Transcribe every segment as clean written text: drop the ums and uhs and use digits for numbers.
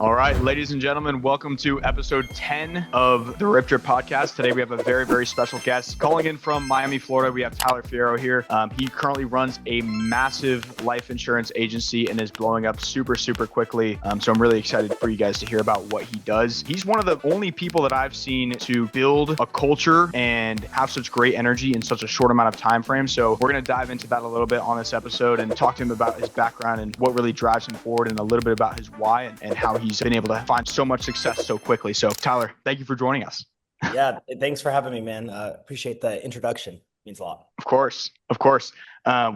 All right, ladies and gentlemen, welcome to episode 10 of the Rip Drip podcast. Today we have a very, very special guest. Calling in from Miami, Florida, we have Tyler Fierro here. He currently runs a massive life insurance agency and is blowing up super, super quickly. So I'm really excited for you guys to hear about what he does. He's one of the only people that I've seen to build a culture and have such great energy in such a short amount of time frame. So we're going to dive into that a little bit on this episode and talk to him about his background and what really drives him forward, and a little bit about his why and how he's been able to find so much success so quickly. So Tyler, thank you for joining us. Yeah, thanks for having me, man. Appreciate the introduction. Means a lot. Of course.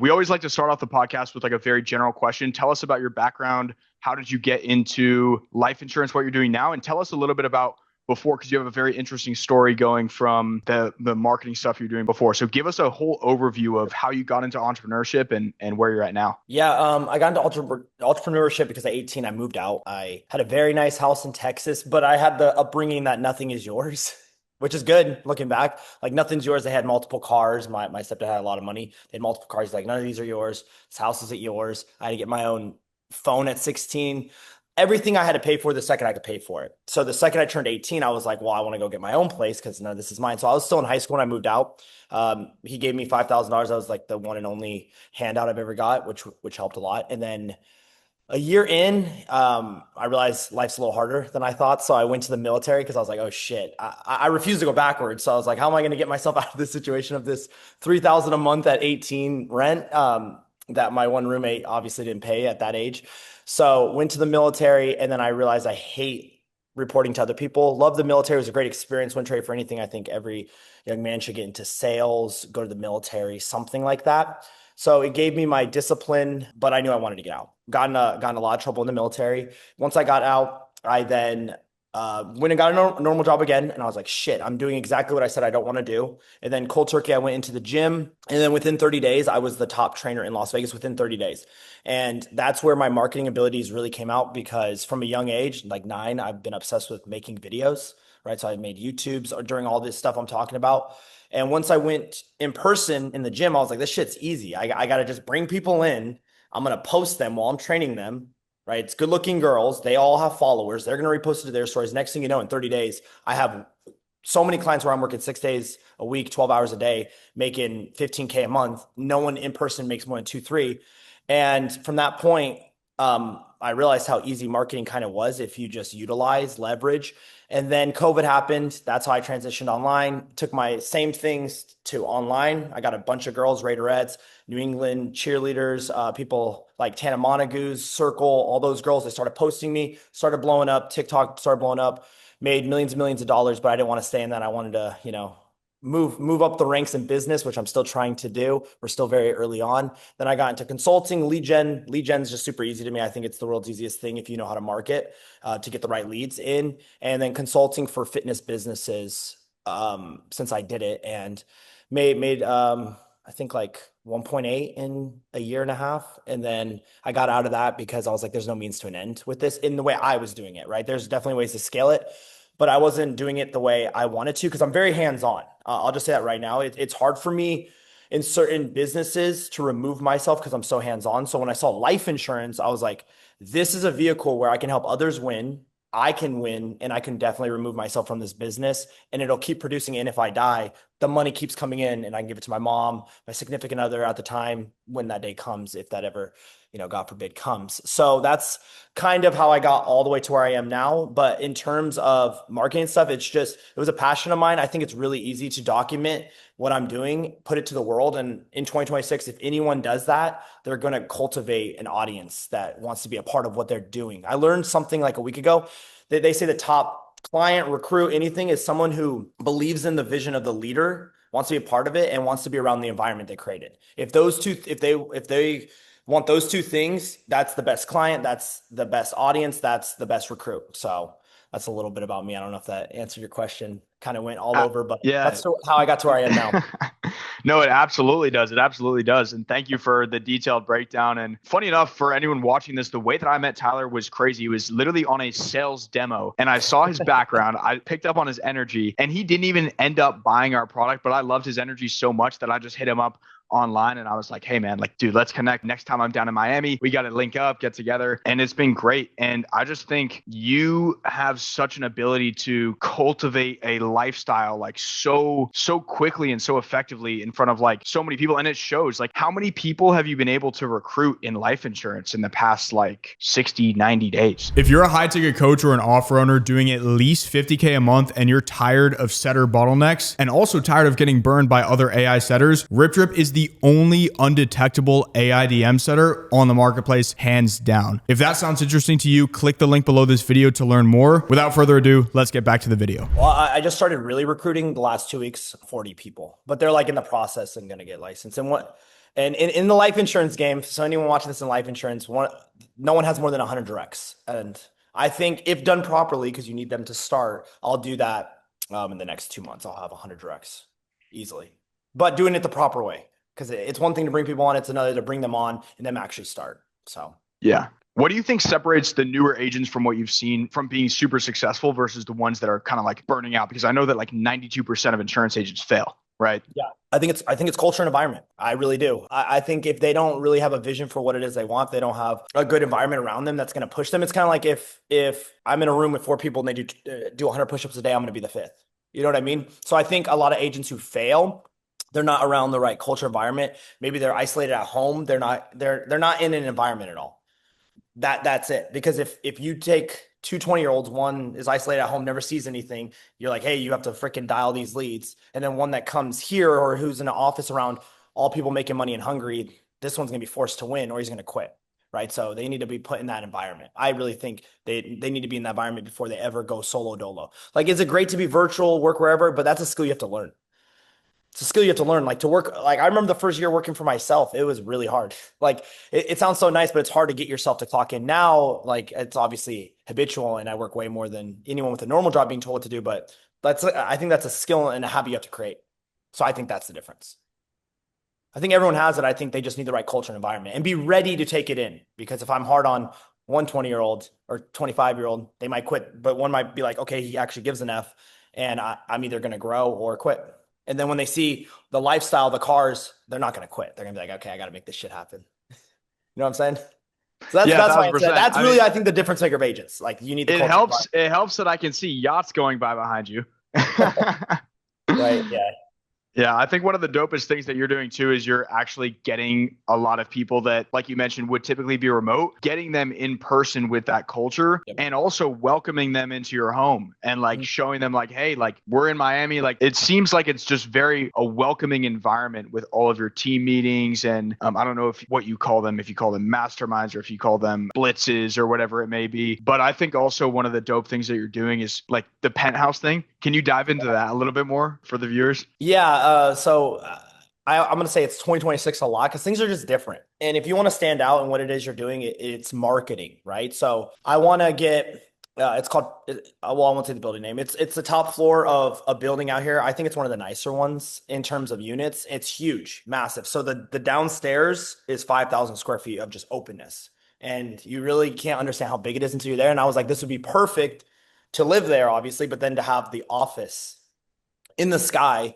We always like to start off the podcast with like a very general question. Tell us about your background. How did you get into life insurance, what you're doing now? And tell us a little bit about before, because you have a very interesting story going from the marketing stuff you're doing before. So give us a whole overview of how you got into entrepreneurship and where you're at now. Yeah, I got into entrepreneurship because at 18, I moved out. I had a very nice house in Texas, but I had the upbringing that nothing is yours, which is good looking back. Like nothing's yours. They had multiple cars. My stepdad had a lot of money. They had multiple cars. He's like, none of these are yours. This house isn't yours. I had to get my own phone at 16. Everything I had to pay for the second I could pay for it. So the second I turned 18, I was like, well, I want to go get my own place because none of this is mine. So I was still in high school when I moved out. He gave me $5,000. That was like the one and only handout I've ever got, which helped a lot. And then a year in, I realized life's a little harder than I thought. So I went to the military because I was like, oh shit, I refused to go backwards. So I was like, how am I going to get myself out of this situation of this $3,000 a month at 18 rent that my one roommate obviously didn't pay at that age. So went to the military, and then I realized I hate reporting to other people. Love the military. It was a great experience. Wouldn't trade for anything. I think every young man should get into sales, go to the military, something like that. So it gave me my discipline, but I knew I wanted to get out. Got in a lot of trouble in the military. Once I got out, I then went and got a normal job again. And I was like, shit, I'm doing exactly what I said I don't want to do. And then cold turkey, I went into the gym. And then within 30 days, I was the top trainer in Las Vegas within 30 days. And that's where my marketing abilities really came out, because from a young age, like 9, I've been obsessed with making videos, right? So I made YouTubes during all this stuff I'm talking about. And once I went in person in the gym, I was like, this shit's easy. I got to just bring people in. I'm going to post them while I'm training them. Right? It's good looking girls. They all have followers. They're going to repost it to their stories. Next thing you know, in 30 days, I have so many clients where I'm working 6 days a week, 12 hours a day, making 15K a month. No one in person makes more than 2, 3. And from that point, I realized how easy marketing kind of was if you just utilize leverage. And then COVID happened. That's how I transitioned online. Took my same things to online. I got a bunch of girls, Raiderettes, New England cheerleaders, people like Tana Montague's Circle, all those girls. They started posting me, started blowing up. TikTok started blowing up, made millions and millions of dollars, but I didn't want to stay in that. I wanted to, move up the ranks in business, which I'm still trying to do. We're still very early on. Then I got into consulting, lead gen. Lead gen is just super easy to me. I think it's the world's easiest thing if you know how to market to get the right leads in. And then consulting for fitness businesses since I did it, and made I think like 1.8 in a year and a half. And then I got out of that because I was like, there's no means to an end with this in the way I was doing it, right? There's definitely ways to scale it, but I wasn't doing it the way I wanted to because I'm very hands-on. I'll just say that right now. It's hard for me in certain businesses to remove myself because I'm so hands-on. So when I saw life insurance, I was like, this is a vehicle where I can help others win. I can win, and I can definitely remove myself from this business, and it'll keep producing. And if I die, the money keeps coming in, and I can give it to my mom, my significant other at the time when that day comes, if that ever, God forbid, comes. So that's kind of how I got all the way to where I am now. But in terms of marketing stuff, it was a passion of mine. I think it's really easy to document what I'm doing, put it to the world. And in 2026, if anyone does that, they're going to cultivate an audience that wants to be a part of what they're doing. I learned something like a week ago that they say the top client, recruit, anything is someone who believes in the vision of the leader, wants to be a part of it, and wants to be around the environment they created. If they want those two things, that's the best client, that's the best audience, that's the best recruit. So that's a little bit about me. I don't know if that answered your question. Kind of went all over, but yeah, that's how I got to where I am now. No, it absolutely does. It absolutely does. And thank you for the detailed breakdown. And funny enough, for anyone watching this, the way that I met Tyler was crazy. He was literally on a sales demo, and I saw his background. I picked up on his energy, and he didn't even end up buying our product, but I loved his energy so much that I just hit him up online, and I was like, hey man, like, dude, let's connect next time I'm down in Miami. We got to link up, get together. And it's been great. And I just think you have such an ability to cultivate a lifestyle like so quickly and so effectively in front of like so many people. And it shows. Like, how many people have you been able to recruit in life insurance in the past like 60, 90 days? If you're a high ticket coach or an offer owner doing at least $50K a month and you're tired of setter bottlenecks and also tired of getting burned by other AI setters, RipDrip is the only undetectable AI DM setter on the marketplace, hands down. If that sounds interesting to you, click the link below this video to learn more. Without further ado, let's get back to the video. Well, I just started really recruiting the last 2 weeks, 40 people, but they're like in the process and going to get licensed. And in the life insurance game, so anyone watching this in life insurance, no one has more than 100 directs. And I think if done properly, because you need them to start, I'll do that in the next 2 months. I'll have 100 directs easily, but doing it the proper way, because it's one thing to bring people on. It's another to bring them on and them actually start. So, yeah. What do you think separates the newer agents from what you've seen from being super successful versus the ones that are kind of like burning out? Because I know that like 92% of insurance agents fail, right? Yeah, I think it's culture and environment. I really do. I think if they don't really have a vision for what it is they want, they don't have a good environment around them that's going to push them. It's kind of like if I'm in a room with 4 people and they do 100 push-ups a day, I'm going to be the 5th. You know what I mean? So I think a lot of agents who fail, they're not around the right culture environment. Maybe they're isolated at home. They're not in an environment at all. That's it. Because if you take 2 20-year-olds, one is isolated at home, never sees anything, you're like, hey, you have to freaking dial these leads. And then one that comes here or who's in an office around all people making money and hungry, this one's going to be forced to win or he's going to quit. Right. So they need to be put in that environment. I really think they need to be in that environment before they ever go solo dolo. Like, is it great to be virtual, work wherever? But that's a skill you have to learn. It's a skill you have to learn, like to work. Like, I remember the first year working for myself, it was really hard. Like it sounds so nice, but it's hard to get yourself to clock in. Now, like, it's obviously habitual and I work way more than anyone with a normal job being told what to do. But I think that's a skill and a habit you have to create. So I think that's the difference. I think everyone has it. I think they just need the right culture and environment and be ready to take it in. Because if I'm hard on one 20-year-old or 25-year-old, they might quit, but one might be like, okay, he actually gives an F and I'm either going to grow or quit. And then when they see the lifestyle, the cars, they're not going to quit. They're going to be like, okay, I got to make this shit happen. You know what I'm saying? So that's why that's really, I think, the difference maker of agents. Like, you need the culture. It helps that I can see yachts going by behind you. Right. Yeah. Yeah, I think one of the dopest things that you're doing too is you're actually getting a lot of people that, like you mentioned, would typically be remote, getting them in person with that culture. Yep. And also welcoming them into your home and like showing them like, hey, like, we're in Miami. Like, it seems like it's just very a welcoming environment with all of your team meetings. And I don't know if you call them masterminds or if you call them blitzes or whatever it may be. But I think also one of the dope things that you're doing is like the penthouse thing. Can you dive into that a little bit more for the viewers? Yeah. I'm going to say it's 2026 a lot because things are just different. And if you want to stand out in what it is you're doing, it's marketing, right? So I want to get, it's called, I won't say the building name. It's the top floor of a building out here. I think it's one of the nicer ones in terms of units. It's huge, massive. So the downstairs is 5,000 square feet of just openness. And you really can't understand how big it is until you're there. And I was like, this would be perfect to live there, obviously, but then to have the office in the sky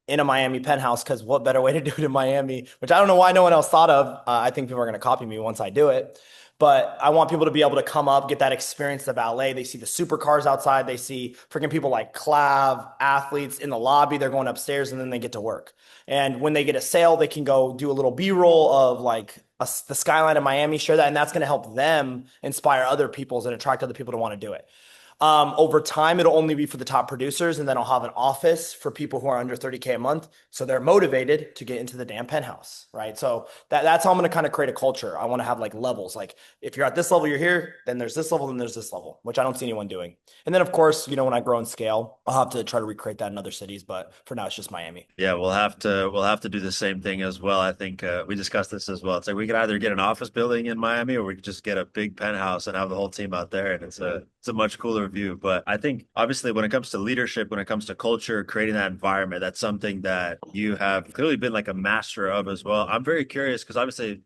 in a Miami penthouse, because what better way to do it in Miami, which I don't know why no one else thought of. I think people are going to copy me once I do it. But I want people to be able to come up, get that experience, the ballet. They see the supercars outside. They see freaking people like Clav, athletes in the lobby. They're going upstairs and then they get to work. And when they get a sale, they can go do a little B-roll of like the skyline of Miami, share that. And that's going to help them inspire other people and attract other people to want to do it. Over time, it'll only be for the top producers, and then I'll have an office for people who are under 30K a month. So they're motivated to get into the damn penthouse, right? So that's how I'm going to kind of create a culture. I want to have like levels. Like, if you're at this level, you're here, then there's this level, then there's this level, which I don't see anyone doing. And then of course, when I grow and scale, I'll have to try to recreate that in other cities, but for now it's just Miami. Yeah, we'll have to do the same thing as well. I think we discussed this as well. It's like we could either get an office building in Miami or we could just get a big penthouse and have the whole team out there. And it's a much cooler overview, but I think obviously when it comes to leadership, when it comes to culture, creating that environment, that's something that you have clearly been like a master of as well. I'm very curious because obviously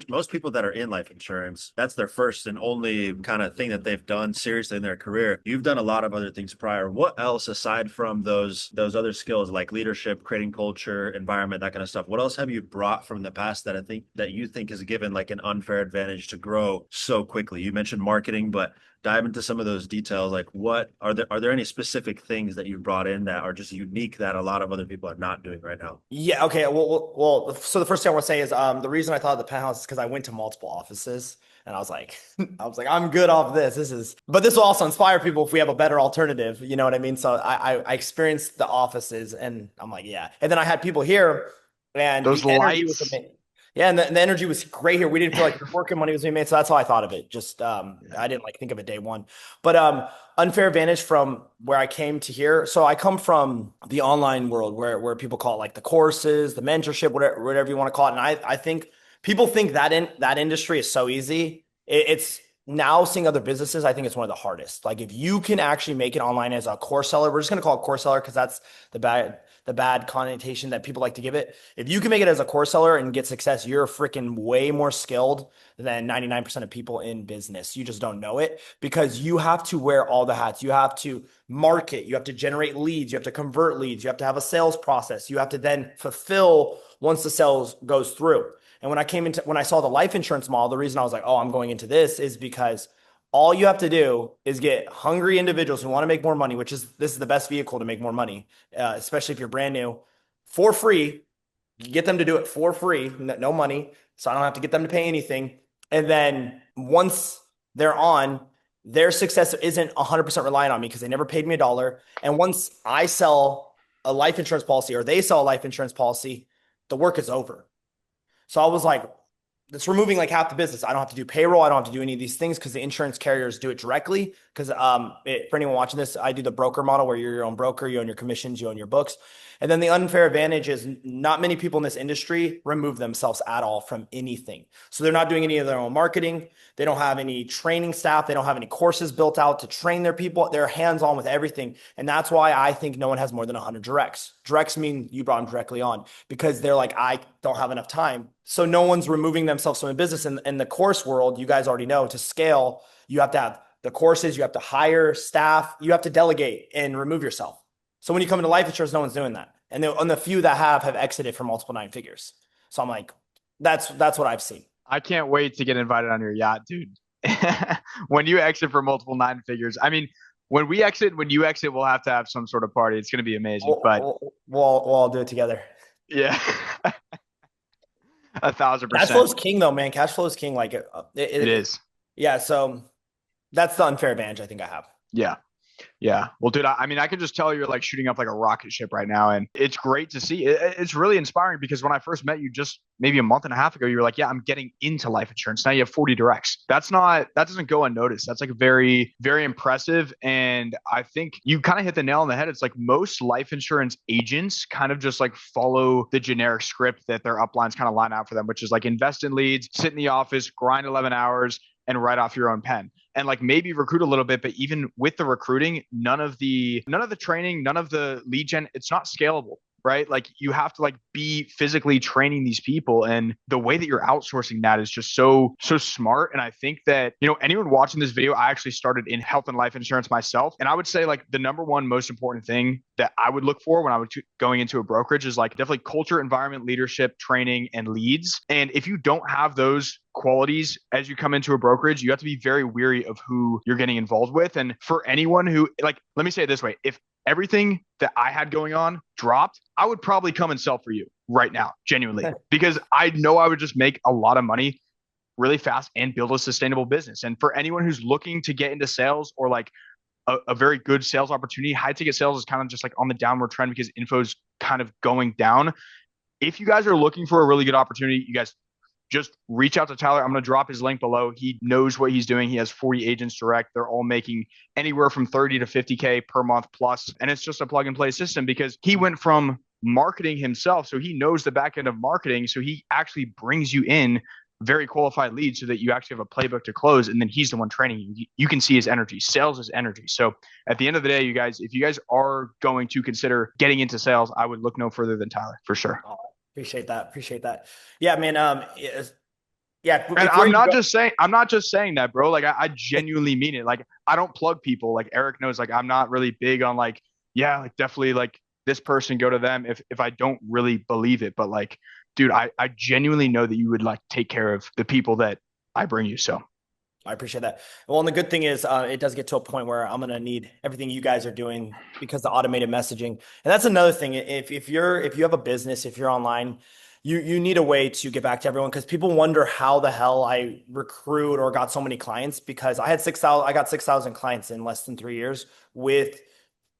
most people that are in life insurance, that's their first and only kind of thing that they've done seriously in their career. You've done a lot of other things prior. What else aside from those other skills like leadership, creating culture, environment, that kind of stuff? What else have you brought from the past that you think has given like an unfair advantage to grow so quickly? You mentioned marketing, but dive into some of those details. Like what are there any specific things that you brought in that are just unique that a lot of other people are not doing right now? Yeah. Okay. Well. So the first thing I want to say is the reason I thought of the penthouse is because I went to multiple offices and I was like, I'm good off this. But this will also inspire people if we have a better alternative. You know what I mean? So I experienced the offices and I'm like, yeah. And then I had people here and Those the energy was lights. amazing. Yeah, and the energy was great here. We didn't feel like the working money was being made, so that's how I thought of it. Just I didn't like think of it day one, but unfair advantage from where I came to here. So I come from the online world where people call it like the courses, the mentorship, whatever you want to call it. And I think people think that industry is so easy. It's now seeing other businesses. I think it's one of the hardest. Like if you can actually make it online as a course seller, we're just gonna call it course seller because that's the bad connotation that people like to give it. If you can make it as a course seller and get success, you're freaking way more skilled than 99% of people in business. You just don't know it because you have to wear all the hats. You have to market, you have to generate leads, you have to convert leads, you have to have a sales process, you have to then fulfill once the sales goes through. And when I saw the life insurance model, the reason I was like, oh, I'm going into this is because all you have to do is get hungry individuals who want to make more money, this is the best vehicle to make more money, especially if you're brand new, for free. You get them to do it for free, no money. So I don't have to get them to pay anything. And then once they're on, their success isn't 100% reliant on me because they never paid me a dollar. And once I sell a life insurance policy or they sell a life insurance policy, the work is over. So I was like, it's removing like half the business. I don't have to do payroll. I don't have to do any of these things because the insurance carriers do it directly. Because for anyone watching this, I do the broker model where you're your own broker, you own your commissions, you own your books. And then the unfair advantage is not many people in this industry remove themselves at all from anything. So they're not doing any of their own marketing. They don't have any training staff. They don't have any courses built out to train their people. They're hands-on with everything. And that's why I think no one has more than 100 directs. Directs mean you brought them directly on because they're like, I don't have enough time. So no one's removing themselves from the business. In the course world, you guys already know to scale, you have to have the courses, you have to hire staff, you have to delegate and remove yourself. So when you come into life insurance, no one's doing that. And the few that have exited for multiple nine figures. So I'm like, that's what I've seen. I can't wait to get invited on your yacht, dude. When you exit for multiple nine figures. I mean, when you exit, we'll have to have some sort of party. It's going to be amazing. We'll all do it together. Yeah. 1,000%. Cash flow is king though, man. Cash flow is king. Like it is. Yeah. So that's the unfair advantage I think I have. Yeah. Yeah. Well, dude, I mean, I can just tell you're like shooting up like a rocket ship right now. And it's great to see. It's really inspiring because when I first met you just maybe a month and a half ago, you were like, yeah, I'm getting into life insurance. Now you have 40 directs. That doesn't go unnoticed. That's like very, very impressive. And I think you kind of hit the nail on the head. It's like most life insurance agents kind of just like follow the generic script that their uplines kind of line out for them, which is like invest in leads, sit in the office, grind 11 hours, and write off your own pen. And like maybe recruit a little bit, but even with the recruiting, none of the training, none of the lead gen, it's not scalable, right? Like you have to like be physically training these people. And the way that you're outsourcing that is just so smart. And I think that, anyone watching this video, I actually started in health and life insurance myself. And I would say like the number one most important thing that I would look for when I was going into a brokerage is like definitely culture, environment, leadership, training, and leads. And if you don't have those qualities as you come into a brokerage, you have to be very wary of who you're getting involved with. And for anyone who like, let me say it this way, if everything that I had going on dropped, I would probably come and sell for you right now, genuinely, because I know I would just make a lot of money really fast and build a sustainable business. And for anyone who's looking to get into sales or like a very good sales opportunity, high ticket sales is kind of just like on the downward trend because info's kind of going down. If you guys are looking for a really good opportunity, you guys just reach out to Tyler. I'm going to drop his link below. He knows what he's doing. He has 40 agents direct. They're all making anywhere from 30 to 50K per month plus. And it's just a plug and play system because he went from marketing himself. So he knows the back end of marketing. So he actually brings you in very qualified leads so that you actually have a playbook to close, and then he's the one training you. You can see his energy. Sales is energy. So at the end of the day, you guys, if you guys are going to consider getting into sales, I would look no further than Tyler for sure. Oh, appreciate that. Appreciate that. Yeah, man. Yeah. And Before you go, I'm not just saying that, bro. Like I genuinely mean it. Like I don't plug people. Like Eric knows, like I'm not really big on like, yeah, like definitely like this person, go to them if I don't really believe it. But like, dude, I genuinely know that you would like take care of the people that I bring you. So I appreciate that. Well, and the good thing is, it does get to a point where I'm gonna need everything you guys are doing because the automated messaging, and that's another thing. If you have a business, if you're online, you need a way to get back to everyone because people wonder how the hell I recruit or got so many clients because I got 6,000 clients in less than 3 years with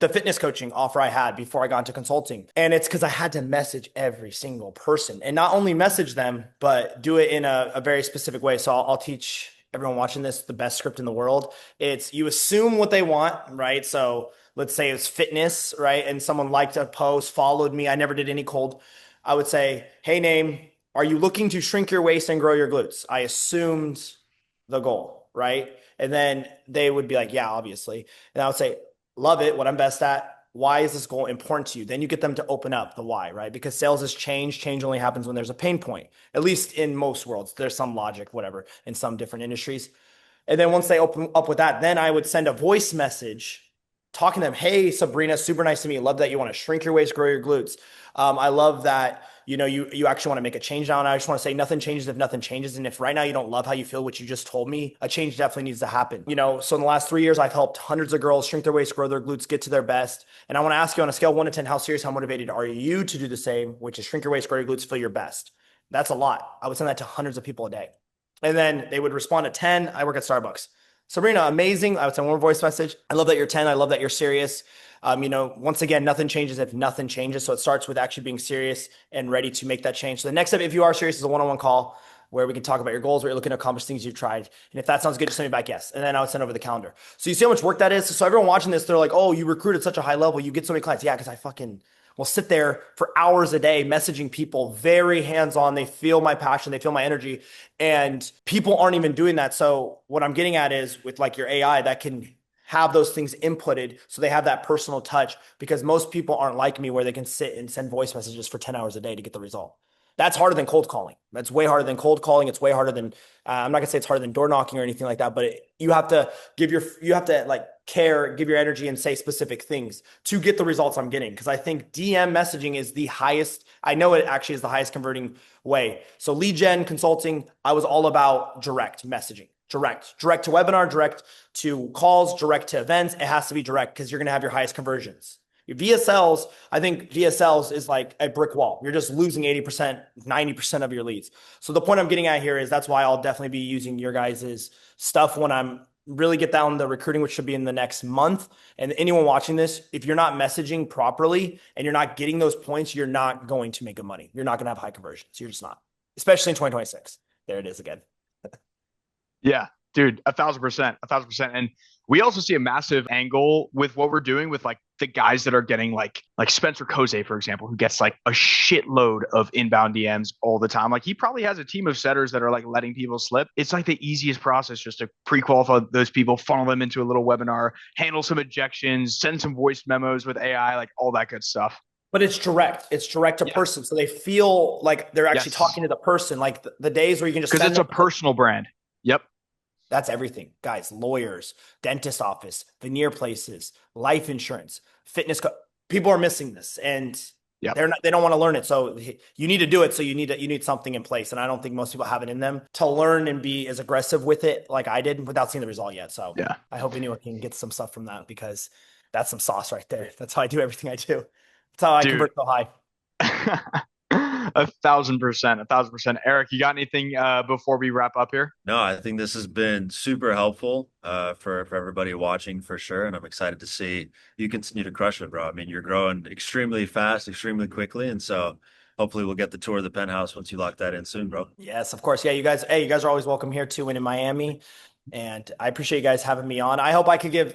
the fitness coaching offer I had before I got into consulting. And it's because I had to message every single person and not only message them, but do it in a very specific way. So I'll teach everyone watching this the best script in the world. It's you assume what they want, right? So let's say it's fitness, right? And someone liked a post, followed me. I never did any cold. I would say, hey, name, are you looking to shrink your waist and grow your glutes? I assumed the goal, right? And then they would be like, yeah, obviously. And I would say, love it, what I'm best at. Why is this goal important to you? Then you get them to open up the why, right? Because sales is change. Change only happens when there's a pain point, at least in most worlds. There's some logic, whatever, in some different industries. And then once they open up with that, then I would send a voice message talking to them. Hey, Sabrina, super nice to meet you. Love that you want to shrink your waist, grow your glutes. I love that you actually want to make a change now. And I just want to say nothing changes if nothing changes. And if right now you don't love how you feel, which you just told me, a change definitely needs to happen. So in the last 3 years, I've helped hundreds of girls shrink their waist, grow their glutes, get to their best. And I want to ask you on a scale of 1 to 10, how serious, how motivated are you to do the same, which is shrink your waist, grow your glutes, feel your best? That's a lot. I would send that to hundreds of people a day. And then they would respond at 10. I work at Starbucks. Sabrina, amazing. I would send one voice message. I love that you're 10. I love that you're serious. Once again, nothing changes if nothing changes. So it starts with actually being serious and ready to make that change. So the next step, if you are serious, is a one-on-one call where we can talk about your goals, where you're looking to accomplish things you've tried. And if that sounds good, just send me back yes. And then I would send over the calendar. So you see how much work that is? So everyone watching this, they're like, oh, you recruited such a high level. You get so many clients. Yeah, because I fucking will sit there for hours a day messaging people, very hands-on. They feel my passion. They feel my energy. And people aren't even doing that. So what I'm getting at is with like your AI that can have those things inputted so they have that personal touch because most people aren't like me where they can sit and send voice messages for 10 hours a day to get the result. That's harder than cold calling. That's way harder than cold calling. It's way harder than, I'm not gonna say it's harder than door knocking or anything like that, but you have to like care, give your energy and say specific things to get the results I'm getting. Cause I think DM messaging is the highest. I know it actually is the highest converting way. So lead gen consulting, I was all about direct messaging. Direct to webinar, direct to calls, direct to events. It has to be direct because you're going to have your highest conversions. Your VSLs, I think VSLs is like a brick wall. You're just losing 80%, 90% of your leads. So the point I'm getting at here is that's why I'll definitely be using your guys' stuff when I'm really get down the recruiting, which should be in the next month. And anyone watching this, if you're not messaging properly and you're not getting those points, you're not going to make good money. You're not going to have high conversions. You're just not, especially in 2026. There it is again. yeah, dude, 1,000%. And we also see a massive angle with what we're doing with like the guys that are getting like Spencer Koze, for example, who gets like a shitload of inbound DMs all the time. Like he probably has a team of setters that are like letting people slip. It's like the easiest process just to pre-qualify those people, funnel them into a little webinar, handle some objections, send some voice memos with AI, like all that good stuff. But it's direct. It's direct to person. So they feel like they're actually talking to the person. Like the days where you can just because it's a personal brand. Yep. That's everything, guys. Lawyers, dentist office, veneer places, life insurance, fitness. People are missing this, and they don't want to learn it. So you need to do it. So you need something in place, and I don't think most people have it in them to learn and be as aggressive with it like I did without seeing the result yet. So I hope anyone can get some stuff from that because that's some sauce right there. That's how I do everything I do. That's how I convert so high. 1,000%. Eric, you got anything before we wrap up here? No, I think this has been super helpful for everybody watching for sure. And I'm excited to see you continue to crush it, bro. I mean, you're growing extremely fast, extremely quickly. And so hopefully we'll get the tour of the penthouse once you lock that in soon, bro. Yes, of course. Yeah, you guys are always welcome here too and in Miami. And I appreciate you guys having me on. I hope I could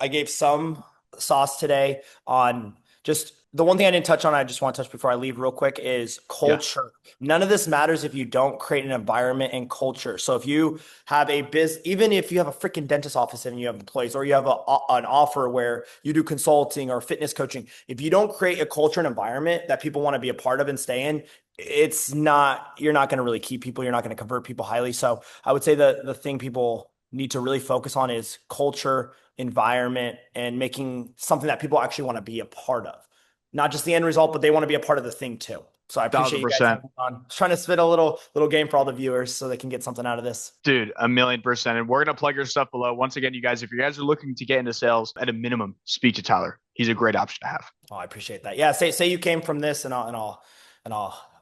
I gave some sauce today on just The one thing I didn't touch on, I just want to touch before I leave real quick is culture. None of this matters if you don't create an environment and culture. So if you have even if you have a freaking dentist office and you have employees, or you have an offer where you do consulting or fitness coaching, if you don't create a culture and environment that people want to be a part of and stay in, you're not going to really keep people. You're not going to convert people highly. So I would say the thing people need to really focus on is culture, environment, and making something that people actually want to be a part of. Not just the end result, but they want to be a part of the thing too. So I appreciate you guys 1,000%. having me on. Trying to spit a little game for all the viewers so they can get something out of this. Dude, 1,000,000%. And we're going to plug your stuff below. Once again, you guys, if you guys are looking to get into sales, at a minimum, speak to Tyler. He's a great option to have. Oh, I appreciate that. Yeah, say you came from this, and I'll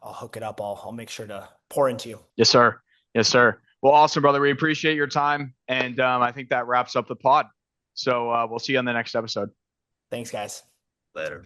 hook it up. I'll make sure to pour into you. Yes, sir. Yes, sir. Well, awesome, brother. We appreciate your time. And I think that wraps up the pod. So we'll see you on the next episode. Thanks, guys. Later.